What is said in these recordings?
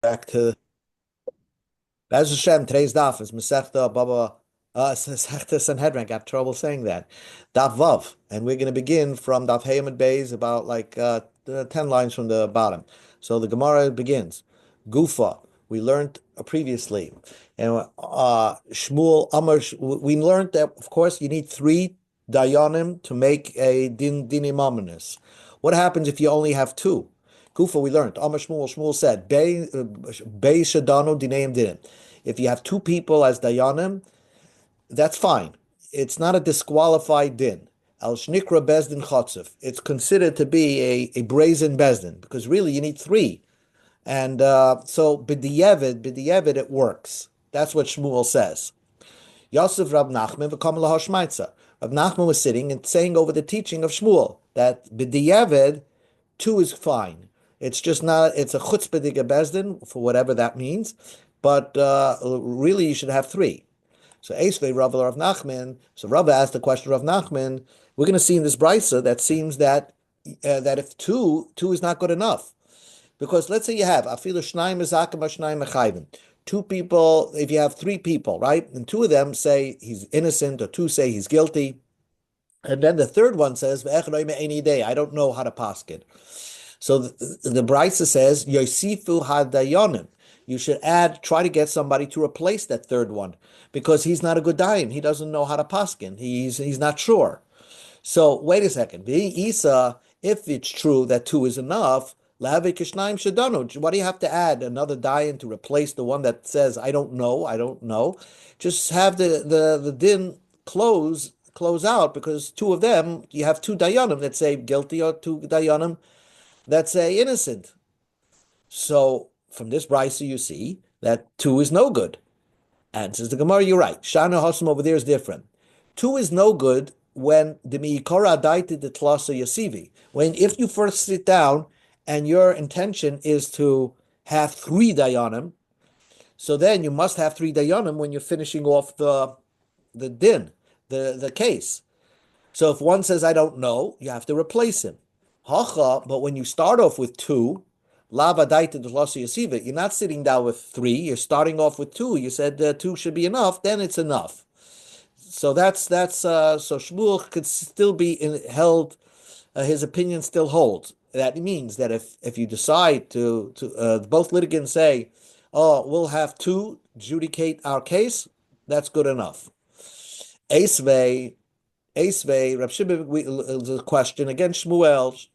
Back to Bez Hashem. Today's daf is Masechta Baba Masechta Sanhedrin. I got trouble saying that. Daf Vav, and we're going to begin from Daf Hayamid Beis, about 10 lines from the bottom. So the Gemara begins. Gufa. We learned previously, and Shmuel Amar. We learned that, of course, you need three dayanim to make a dinim. What happens if you only have two? Kufa, we learned. Amar Shmuel. Shmuel said, Bei Shadano Dineim didn't. If you have two people as Dayanim, that's fine. It's not a disqualified din. Al Shnikra Bezdin Chotzef. It's considered to be a brazen Bezdin, because really you need three. And so B'diyevid, it works. That's what Shmuel says. Yosef Rab Nachman v'kam lahashmaitza. Rab Nachman was sitting and saying over the teaching of Shmuel that B'diyevid, two is fine. It's just not, it's a chutzpah diga bezdin, for whatever that means, but really you should have three. So Esvei Rav Rav Nachman, so Rav asked the question of Rav Nachman, we're going to see in this brisa that seems that if two is not good enough. Because let's say you have afilu shnayim mezakim shnayim mechayvim. Two people, if you have three people, right? And two of them say he's innocent, or two say he's guilty. And then the third one says, I don't know how to paskin. So the Brisa says, Yosifu hadayonim. You should try to get somebody to replace that third one, because he's not a good dayan. He doesn't know how to paskin. He's not sure. So wait a second. Isa, if it's true that two is enough, why do you have to add another dayan to replace the one that says, I don't know? Just have the din close out, because two of them, you have two dayanim that say guilty, or two dayanim that say innocent. So from this brisa you see that two is no good. And says the Gemara, you're right. Shana Hasam over there is different. Two is no good when the miikara daiti the tlasa yasivi. When if you first sit down and your intention is to have three dayanim, so then you must have three dayanim when you're finishing off the din, the case. So if one says I don't know, you have to replace him. Hacha, but when you start off with two, lava daita the loss yasiva, you're not sitting down with three, you're starting off with two. You said two should be enough, then it's enough. So that's so Shmuel could still be held, his opinion still holds. That means that if you decide to both litigants say, oh, we'll have two adjudicate our case, that's good enough. Esvei, Rab Shimon, the question against Shmuel.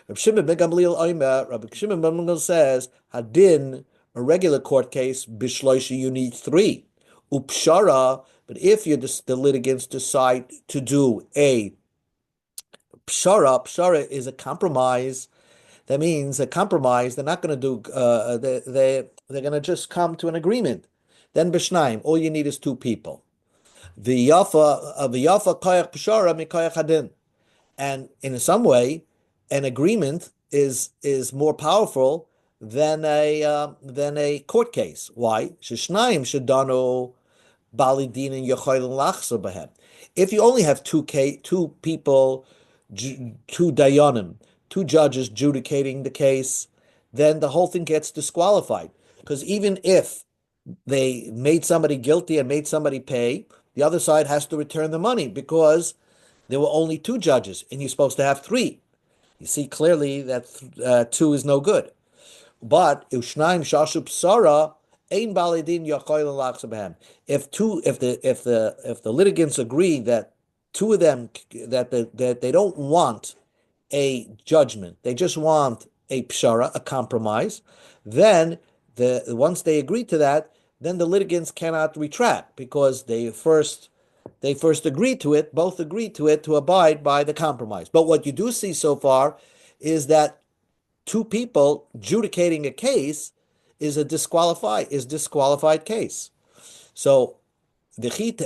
Rab Shimon ben Gamliel Omer, Rab Shimon ben Gamliel says, Hadin, a regular court case, Bishloishi, you need three. Upshara, but if the litigants decide to do a pshara is a compromise. That means a compromise. They're not going to do. They're going to just come to an agreement. Then b'shnaim, all you need is two people. V'yafa koyach pshara mikoyach hadin, and in some way, an agreement is more powerful than a court case. Why? Sheshnaim shedano bali din and yochaylin lachsa b'hem. If you only have two people, two dayanim, two judges adjudicating the case, then the whole thing gets disqualified. Because even if they made somebody guilty and made somebody pay, the other side has to return the money, because there were only two judges and you're supposed to have three. You see clearly that two is no good. But ushnaim shashu psara ein balidin yachoylin lachsabehem. If the litigants agree that two of them that they don't want a judgment, they just want a pshara, a compromise, then once they agree to that, then the litigants cannot retract, because they first agreed to it, both agreed to it, to abide by the compromise. But what you do see so far is that two people adjudicating a case is disqualified case. So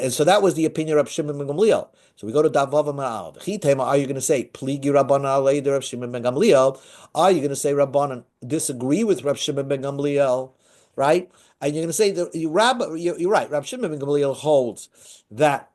so that was the opinion of Shimon ben Gamliel. So we go to Daf Vav Ma'al. Are you going to say Pligi Rabbanan Aleider Rav Shimon ben Gamliel? Are you going to say Rabbanan disagree with Rav Shimon ben Gamliel? Right? And you're going to say you're right. Rav Shimon ben Gamliel holds that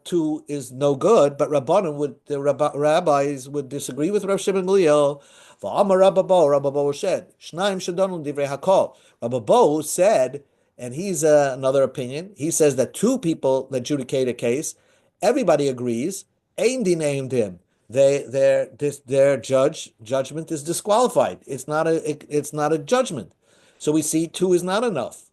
two is no good, but the rabbis would disagree with Rav Shimon ben Gamliel. V'amar Rabba Bo said, Shnaim Shadonu Divrei Hakol. Rabba Bo said, and he's another opinion, he says that two people adjudicate a case, everybody agrees, Ein named him. Their judgment is disqualified. It's not a judgment. So we see two is not enough.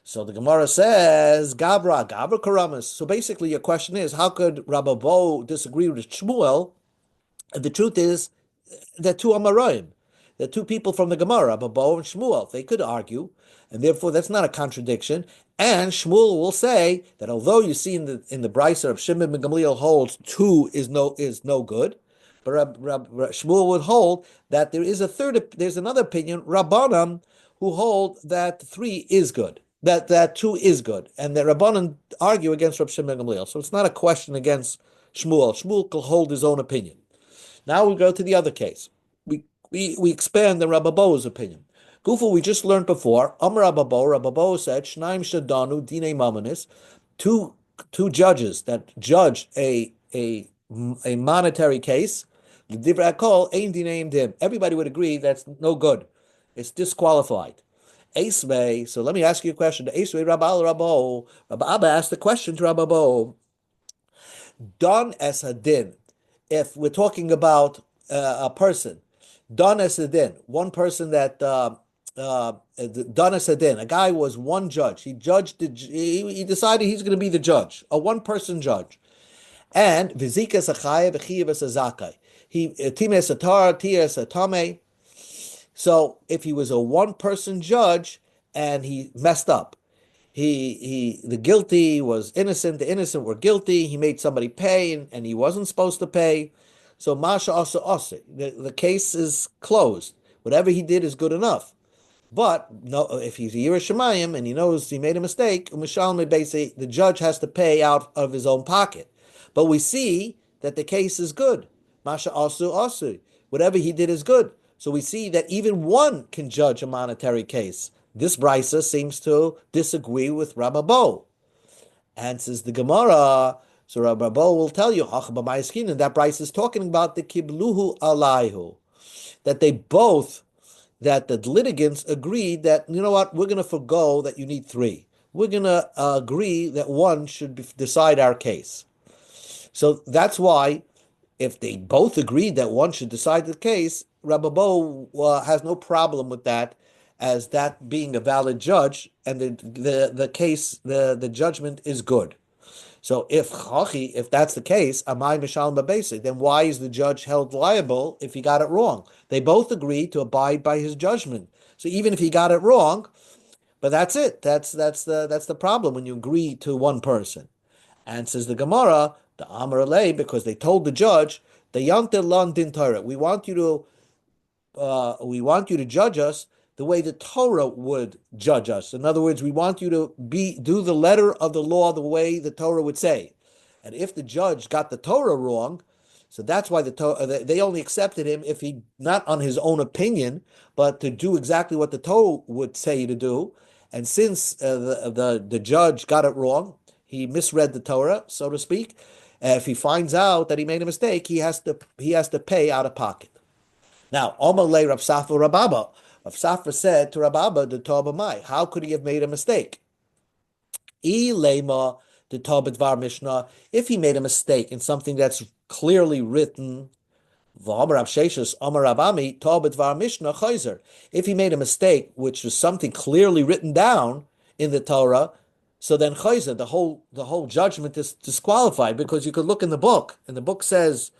So the Gemara says, Gabra Karamas. So basically, your question is, how could Rabba Bo disagree with Shmuel? And the truth is, they're two Amoraim. They're two people from the Gemara, Rabba Bo and Shmuel. They could argue, and therefore that's not a contradiction. And Shmuel will say that although you see in the Brisa of Shimon ben Gamliel holds two is no good, but Shmuel would hold that there's another opinion, Rabbanan, who hold that three is good. That two is good, and the Rabbanan argue against Rab Shimon ben Gamliel. So it's not a question against Shmuel. Shmuel can hold his own opinion. Now we go to the other case. We expand the Rabba Bo's opinion. Gufu, we just learned before. Rabba Bo said, Shnaim Shadanu Dine Mamanis, two judges that judge a monetary case. Everybody would agree that's no good. It's disqualified. Esvei, so let me ask you a question. Esvei Rabba Abba asked the question to Rabba Bo. Don es hadin. If we're talking about a person, Don es hadin, one person that Don es hadin, a guy was one judge. He decided he's going to be the judge, a one-person judge. And v'zika sachaya v'chiyav zakai. He times atar tias atame. So if he was a one-person judge and he messed up, the guilty was innocent, the innocent were guilty, he made somebody pay and he wasn't supposed to pay. So Masha Asa, the case is closed. Whatever he did is good enough. But no, if he's a Yiras Shamayim and he knows he made a mistake, the judge has to pay out of his own pocket. But we see that the case is good. Masha Asu, whatever he did is good. So we see that even one can judge a monetary case. This brisa seems to disagree with Rabba Bo. And says the Gemara, so Rabba Bo will tell you, that brisa is talking about the kibluhu alaihu, that the litigants agreed that, you know what, we're going to forego that you need three. We're going to agree that one should decide our case. So that's why, if they both agreed that one should decide the case, Rabba Bo has no problem with that, as that being a valid judge, and the case, the judgment is good. So if that's the case, amai mishal babesi, then why is the judge held liable if he got it wrong? They both agreed to abide by his judgment. So even if he got it wrong, but that's it. That's the problem when you agree to one person. And says the Gemara, the Amar Alei, because they told the judge, the Yamte Lan Din Torah, we want you to judge us the way the Torah would judge us. In other words, we want you to do the letter of the law the way the Torah would say. And if the judge got the Torah wrong, so that's why they only accepted him if he, not on his own opinion, but to do exactly what the Torah would say to do. And since the judge got it wrong, he misread the Torah, so to speak. If he finds out that he made a mistake, he has to pay out of pocket. Now, Omalei Rav Safra Rababa. Rav Safra said to Rababa, the Tobamai, how could he have made a mistake? Ilema the Tobadvar Mishnah, if he made a mistake in something that's clearly written, if he made a mistake, which was something clearly written down in the Torah, so then chayzer, the whole judgment is disqualified, because you could look in the book, and the book says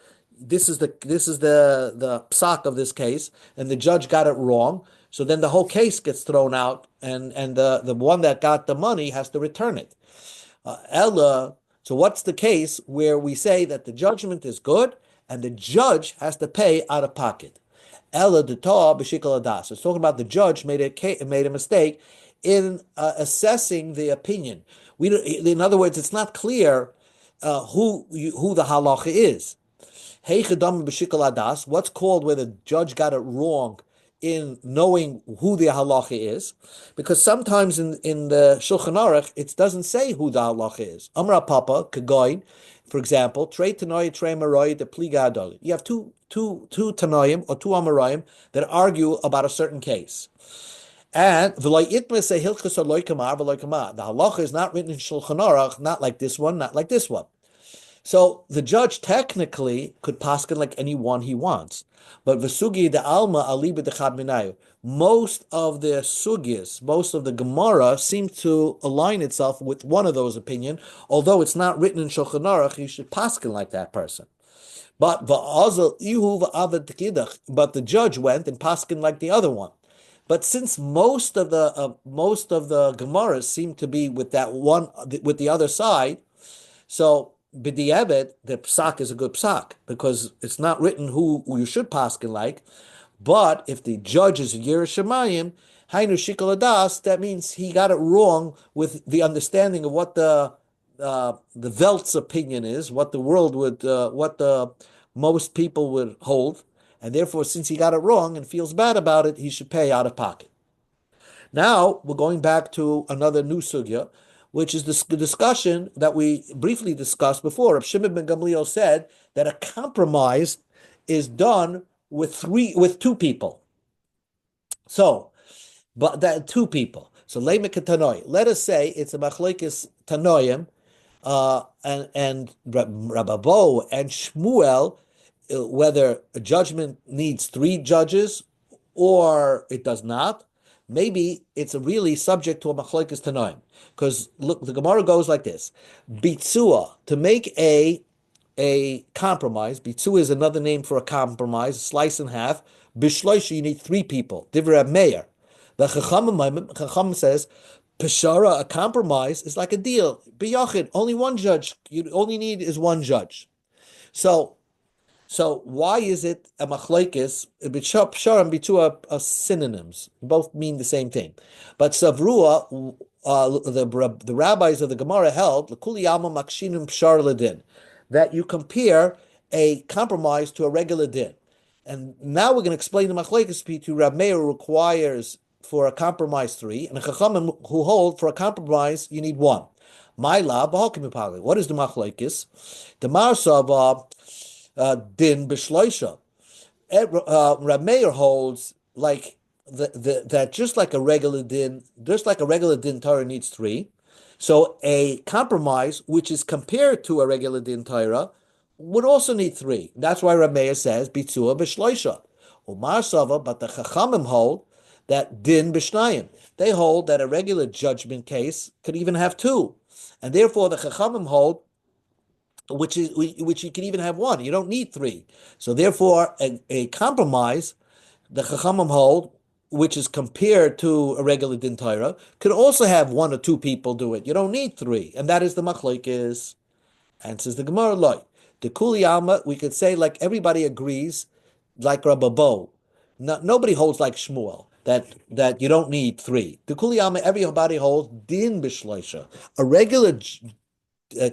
this is the psak of this case, and the judge got it wrong. So then the whole case gets thrown out, and the one that got the money has to return it. So what's the case where we say that the judgment is good and the judge has to pay out of pocket? Ella d'ta b'shikol adas. It's talking about the judge made a mistake in assessing the opinion. In other words, it's not clear who the halacha is. What's called where the judge got it wrong in knowing who the halacha is, because sometimes in the Shulchan Aruch it doesn't say who the halacha is. Amra Papa Kagoin, For example, Trei Tanoi, Trei Maroi, the Pliga Adol. You have two Tanoim or two Amoraim that argue about a certain case. And the halacha is not written in Shulchan Aruch, not like this one, not like this one. So the judge technically could paskin like any one he wants. But v'sugi de alma aliba de minayu. Most of the sugis, most of the Gemara seem to align itself with one of those opinion. Although it's not written in Shulchan Aruch, you should paskin like that person. But the judge went and paskin like the other one. But since most of the Gemaras seem to be with that one with the other side, so b'di'evet, the psak is a good psak because it's not written who you should paskin like. But if the judge is a Yiras Shamayim, hainu shikol adas, that means he got it wrong with the understanding of what the Velt's opinion is, what the world would, what the most people would hold, and therefore, since he got it wrong and feels bad about it, he should pay out of pocket. Now we're going back to another new sugya, which is the discussion that we briefly discussed before. Reb Shimon ben Gamliel said that a compromise is done with two people. So, but that two people. So let us say it's a machlekes tanoim, and Rababo and Shmuel, whether a judgment needs three judges or it does not. Maybe it's really subject to a machlekes tanoim. Because look, the Gemara goes like this: bitzua, to make a compromise. Bitzua is another name for a compromise, slice in half. Bishloisha, you need three people. Divrei Meir. The Chacham says, Peshara, a compromise, is like a deal. B'yachid, only one judge. You only need is one judge. So why is it a machlekes? Peshara and bitzua are synonyms. Both mean the same thing. But Savrua, the rabbis of the Gemara held l'kuli alma makshinim pshar ledin, that you compare a compromise to a regular din. And now we're going to explain the machlekes to Rab Meir requires for a compromise three, and a chachamim who hold for a compromise you need one. My la b'halkim. What is the machlekes? The marsava din b'shloisha. Rab Meir holds like that just like a regular din Torah needs three. So a compromise which is compared to a regular din Torah would also need three. That's why Rab Meir says bitzua b'shloisha. Umar Sava, but the Chachamim hold that din b'shnayim. They hold that a regular judgment case could even have two, and therefore the Chachamim hold which you can even have one. You don't need three. So therefore, a compromise, the Chachamim hold, which is compared to a regular din Torah, could also have one or two people do it. You don't need three, and that is the machlekes. Answers the Gemara loy. The Kuli Alma, we could say like everybody agrees, like Rababo. Nobody holds like Shmuel that you don't need three. The Kuli Alma, everybody holds din b'shloisha. A regular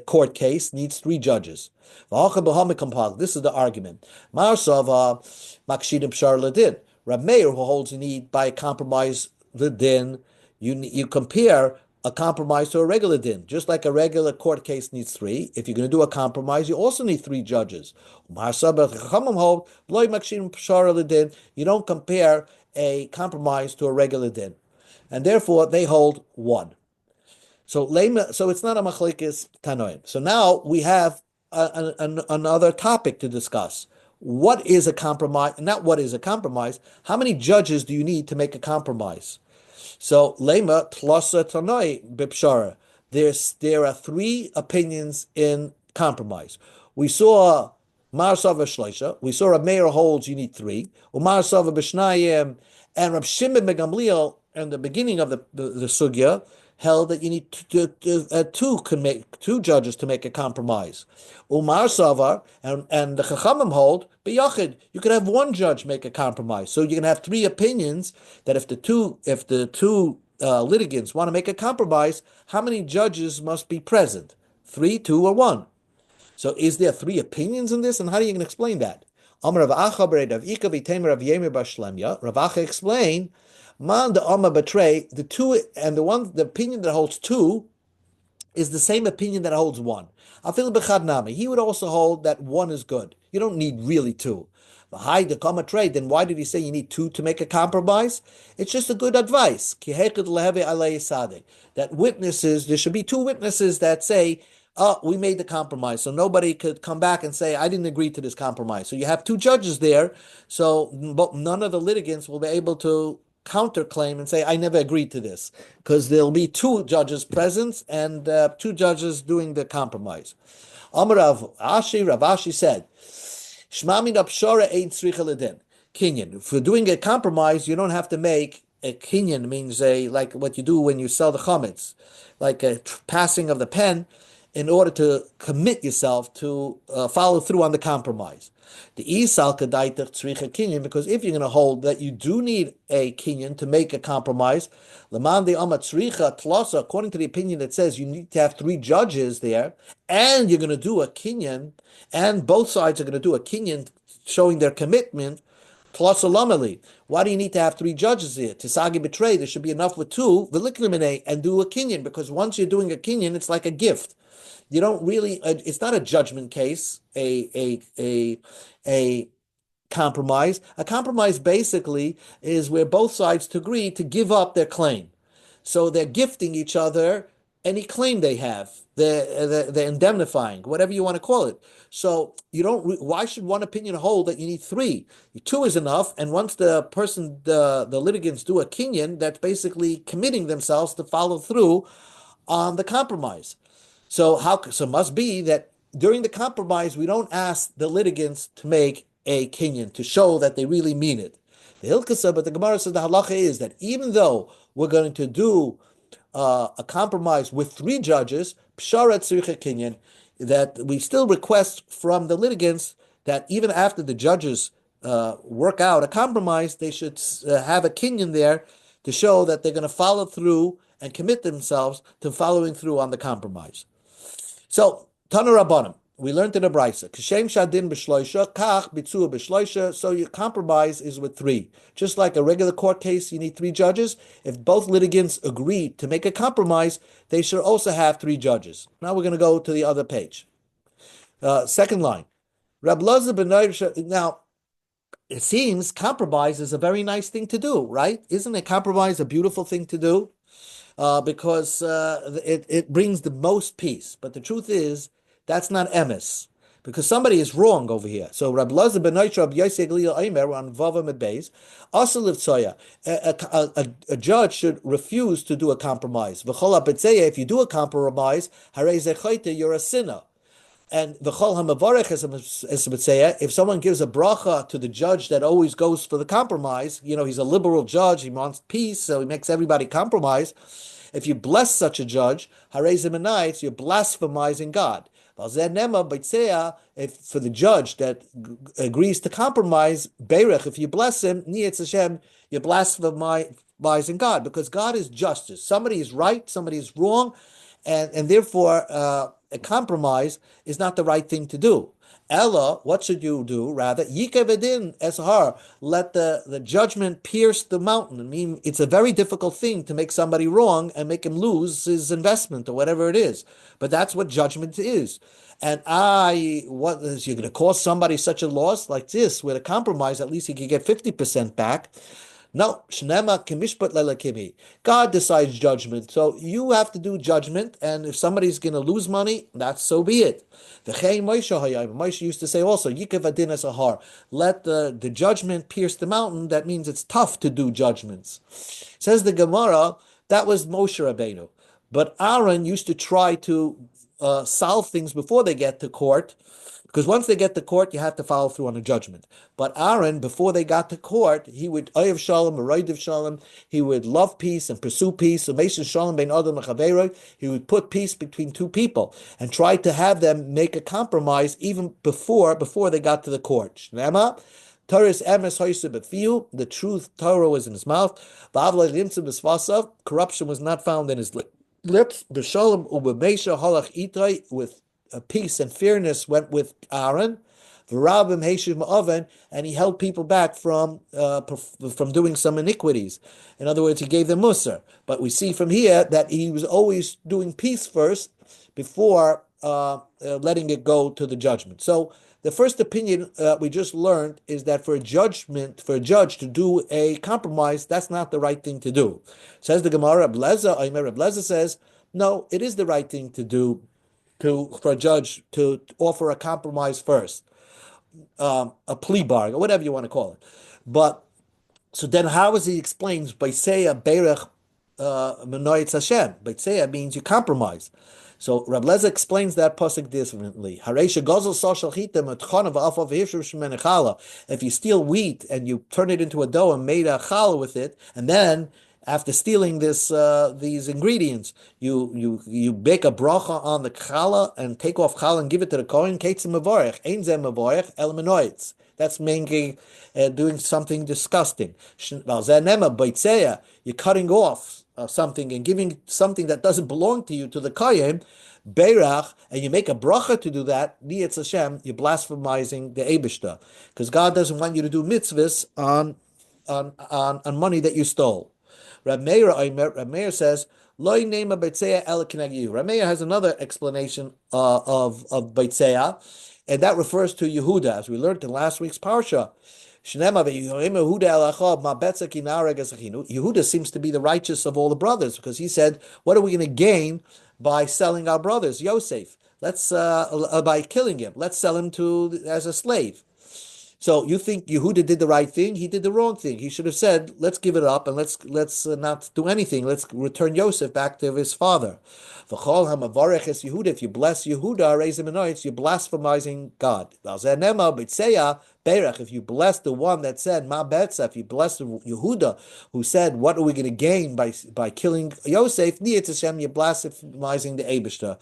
court case needs three judges. This is the argument. Marsava makshidim pshar ledin. Rab Meir, who holds you need by compromise the din, you compare a compromise to a regular din. Just like a regular court case needs three, if you're going to do a compromise, you also need three judges. You don't compare a compromise to a regular din. And therefore, they hold one. So it's not a machlekes tanoim. So now we have another topic to discuss. What is a compromise? Not what is a compromise. How many judges do you need to make a compromise? So lema tlosa tanoi bipshara. There are three opinions in compromise. We saw Mar Sava Shloisha. We saw Rab Meir holds you need three. Umar Sava B'Shnayim, and Rab Shimon ben Gamliel in the beginning of the sugya held that you need two judges to make a compromise. Umar Savar and the Chachamim hold b'yachid. You could have one judge make a compromise. So you can have three opinions that if the two litigants want to make a compromise, how many judges must be present? 3, 2, or 1? So is there three opinions in this, and how are you going to explain that? Amar Rav Acha Rav Ika v'Teimer Rav Yemer bar Shlemya. Rav Acha explained, man the Amma betray the two, and the opinion that holds two is the same opinion that holds one. Afil b'chad nami. He would also hold that one is good. You don't need really two. The comma trade, then why did he say you need two to make a compromise? It's just a good advice. That witnesses, there should be two witnesses that say, oh, we made the compromise. So nobody could come back and say, I didn't agree to this compromise. So you have two judges there. So none of the litigants will be able to counterclaim and say, I never agreed to this. Because there'll be two judges present and two judges doing the compromise. Rav Ashi said, Shmami Napshara ain't tzricha ledin. Kinyan. For doing a compromise, you don't have to make a kinyan, means like what you do when you sell the chametz, like a passing of the pen, in order to commit yourself to follow through on the compromise. The isal kadaitach tzricha kinyan, because if you're going to hold that you do need a kinyan to make a compromise, leman de amat tzricha tlasa, according to the opinion that says you need to have three judges there, and you're going to do a kinyan, and both sides are going to do a kinyan showing their commitment. Plus alamali. Why do you need to have three judges here? Tisagi betray. There should be enough with two. Veliklimine and do a kinyan, because once you're doing a kinyan, it's like a gift. You don't really. It's not a judgment case. A compromise. A compromise basically is where both sides agree to give up their claim. So they're gifting each other any claim they have. They're indemnifying, whatever you want to call it. So you don't. Why should one opinion hold that you need three? Two is enough. And once the litigants do a kinyan, that's basically committing themselves to follow through on the compromise. So must be that during the compromise we don't ask the litigants to make a kinyan to show that they really mean it. The Hilkasa, but the Gemara says the halacha is that even though we're going to do a compromise with three judges, psharat tzricha kinyan, that we still request from the litigants that even after the judges work out a compromise, they should have a kinyan there to show that they're going to follow through and commit themselves to following through on the compromise. So, Tana Rabbanim, we learned in the Brisa, Kishem Shadin b'shloisha, Kach Bitzua b'shloisha, so your compromise is with three. Just like a regular court case, you need three judges. If both litigants agree to make a compromise, they should also have three judges. Now we're going to go to the other page. Second line. Rab Lazar ben Yair, now, it seems compromise is a very nice thing to do, right? Isn't a compromise a beautiful thing to do? Because it brings the most peace. But the truth is, that's not emes, because somebody is wrong over here. So Rabbi Lazar ben Yair, Rabbi Yosei Galil Aimer on Vava Medbeis, also Livtsoya, a judge should refuse to do a compromise. V'chol ha'betzeya, if you do a compromise, harei zechoite, you're a sinner. And v'chol ha'mavarech as Betzeya, if someone gives a bracha to the judge that always goes for the compromise, he's a liberal judge, he wants peace, so he makes everybody compromise. If you bless such a judge, harei zemanayitz, you're blasphemizing God. If for the judge that agrees to compromise, Beirech, if you bless him, Niyetz Hashem, you're blasphemizing God, because God is justice. Somebody is right, somebody is wrong, and therefore a compromise is not the right thing to do. Ella, what should you do? Rather, Yikavedin Eshar, let the judgment pierce the mountain. I mean, it's a very difficult thing to make somebody wrong and make him lose his investment or whatever it is. But that's what judgment is. And what is you're going to cause somebody such a loss like this with a compromise? At least he could get 50% back. No, Shnema Kimishpat Lelakimi. God decides judgment. So you have to do judgment, and if somebody's going to lose money, that's so be it. Moshe used to say also, Yikav Adin Asahar, let the judgment pierce the mountain. That means it's tough to do judgments. Says the Gemara, that was Moshe Rabbeinu. But Aaron used to try to solve things before they get to court, because once they get to court, you have to follow through on a judgment. But Aaron, before they got to court, he would Oyev Shalom, Meroidev Shalom, he would love peace and pursue peace. So Meishes Shalom ben Adam Mechaveroi, he would put peace between two people and try to have them make a compromise even before they got to the court. Shnema, Torah's emes hoyse befiu, the truth Torah was in his mouth. Ba'avlei limtzim b'svasav, corruption was not found in his lips. B'shalom u'b'meisha halach itay, with peace and fairness went with Aaron, and he held people back from doing some iniquities. In other words, he gave them musar. But we see from here that he was always doing peace first, before letting it go to the judgment. So the first opinion we just learned is that for a judge to do a compromise, that's not the right thing to do. Says the Gemara, Reb Lezer says, no, it is the right thing to do for a judge to offer a compromise first, a plea bargain, or whatever you want to call it. But so then how is he explains Baiseya Berech Menoitz Hashem? Baiseya means you compromise. So Rab Lezer explains that pasuk differently. If you steal wheat and you turn it into a dough and made a challah with it, and then after stealing these ingredients, you bake a bracha on the challah and take off challah and give it to the kohen. That's mainly doing something disgusting. You're cutting off something and giving something that doesn't belong to you to the kohen, Beirach, and you make a bracha to do that, Niyetz Hashem, you're blasphemizing the Eibishter. Because God doesn't want you to do mitzvahs on money that you stole. Rab Meir says, Loi nema Beitzeya el Kineg. Rab Meir has another explanation of Beitzeya, and that refers to Yehuda, as we learned in last week's parsha. Yehuda seems to be the righteous of all the brothers, because he said, what are we going to gain by selling our brothers, Yosef? Let's by killing him. Let's sell him as a slave. So you think Yehuda did the right thing? He did the wrong thing. He should have said, let's give it up and let's not do anything. Let's return back to his father. Yehuda, if you bless Yehuda, you're blasphemizing God. If you bless the one that said, Ma Betza, if you bless Yehuda, who said, what are we going to gain by killing Yosef, you're blasphemizing the Eibishter.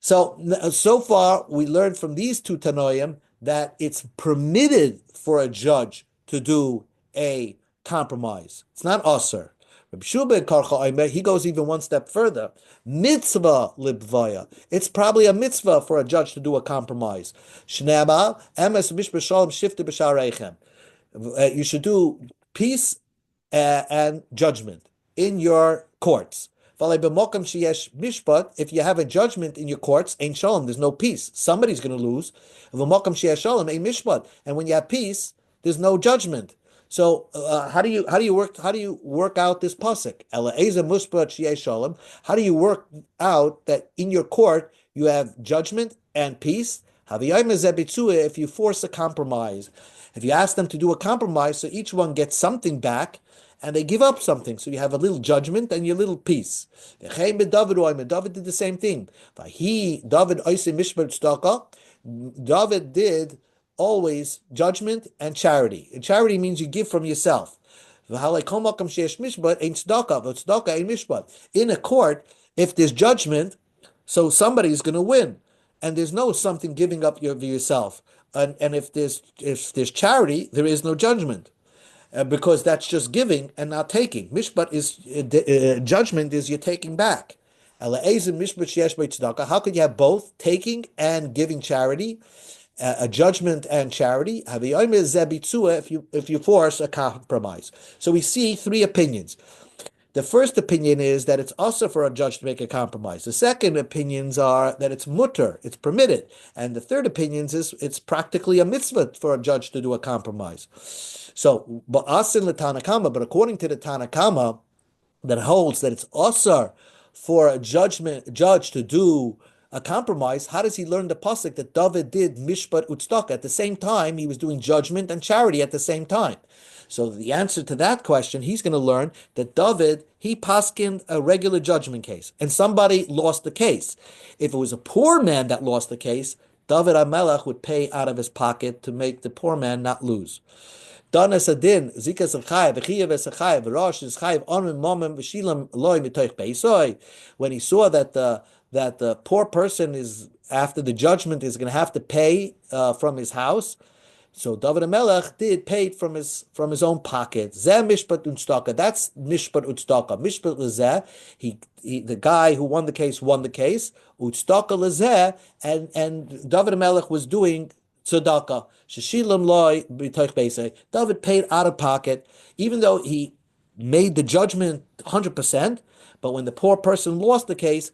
So far, we learned from these two Tanoim that it's permitted for a judge to do a compromise. It's not usher. Rabbi Shua he goes even one step further. Mitzvah libvaya. It's probably a mitzvah for a judge to do a compromise. Shnema emes mishpah shalom shifte b'shareichem. You should do peace and judgment in your courts. If you have a judgment in your courts, ain't shalom, there's no peace. Somebody's going to lose. And when you have peace, there's no judgment. So how do you work out this pasuk? How do you work out that in your court you have judgment and peace? If you force a compromise, if you ask them to do a compromise, so each one gets something back, and they give up something. So you have a little judgment and your little peace. David did the same thing. David did always judgment and charity. And charity means you give from yourself. In a court, if there's judgment, so somebody's going to win. And there's no something giving up yourself. And if there's charity, there is no judgment. Because that's just giving and not taking. Mishpat is judgment is you're taking back. How could you have both taking and giving charity, a judgment and charity? If you force a compromise. So we see three opinions. The first opinion is that it's also for a judge to make a compromise. The second opinions are that it's mutter, it's permitted. And the third opinion is it's practically a mitzvah for a judge to do a compromise. So, but according to the Tanakama, that holds that it's also for a judge to do a compromise, how does he learn the pasuk that David did mishpat utzedakah at the same time? He was doing judgment and charity at the same time. So the answer to that question, he's going to learn that David, he paskined a regular judgment case, and somebody lost the case. If it was a poor man that lost the case, David HaMelech would pay out of his pocket to make the poor man not lose. When he saw that the poor person is, after the judgment, is going to have to pay from his house, so David HaMelech did pay from his own pocket. Zeh mishpat utzedakah. That's mishpat utzedakah. Mishpat lezeh. The guy who won the case. Utzedakah lezeh, and David HaMelech was doing tzedakah. Sheshilam loy b'toich beisei. David paid out of pocket, even though he made the judgment 100%. But when the poor person lost the case,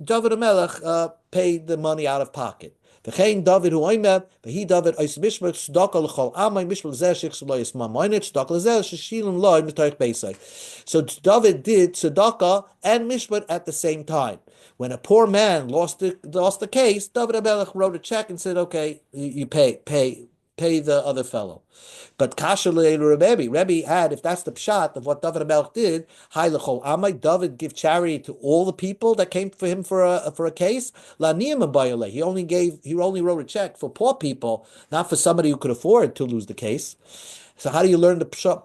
David HaMelech paid the money out of pocket. V'chein David hu oimer, v'hi David ois mishpat tzedakah l'chol amay mishpat l'zeh shich lo yisma moinet tzedakah l'zeh sheshilim loy mitoich beisay. So David did tzedakah and mishpat at the same time. When a poor man lost the case, David HaMelech wrote a check and said, "Okay, you pay the other fellow." But Kasha Rebbe had, if that's the pshat of what David HaMelech did, Hai l'chol amay, David give charity to all the people that came for him for a case. La niyam bayale. He only wrote a check for poor people, not for somebody who could afford to lose the case. So how do you learn the pasuk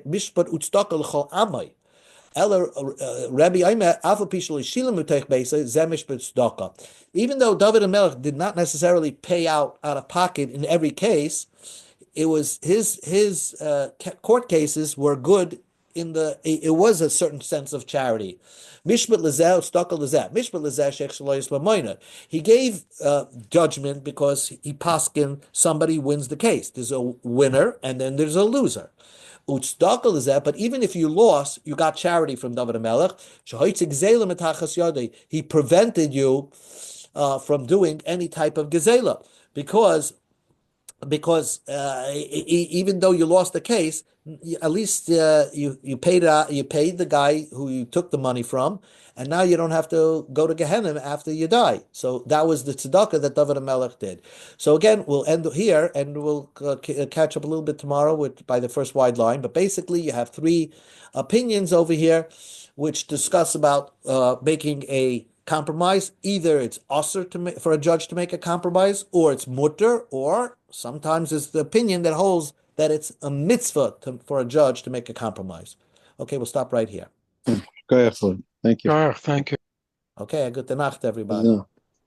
mishpat utzdaka l'chol amay? Even though David HaMelech did not necessarily pay out of pocket in every case, it was his court cases were good it was a certain sense of charity. Mishpat lezeh tzedakah lezeh. Mishpat lezeh sheich shelo yisma moina. He gave judgment because he paskin somebody wins the case. There's a winner and then there's a loser. But even if you lost, you got charity from David HaMelech. He prevented you from doing any type of gezela because even though you lost the case, at least you paid the guy who you took the money from, and now you don't have to go to Gehenna after you die. So that was the tzedakah that David HaMelech did. So again, we'll end here, and we'll catch up a little bit tomorrow by the first wide line. But basically, you have three opinions over here, which discuss about making a compromise. Either it's usher for a judge to make a compromise, or it's mutter, or sometimes it's the opinion that holds that it's a mitzvah for a judge to make a compromise. Okay, we'll stop right here. Go ahead, Thank you. Thank you. Okay, good Nacht, everybody.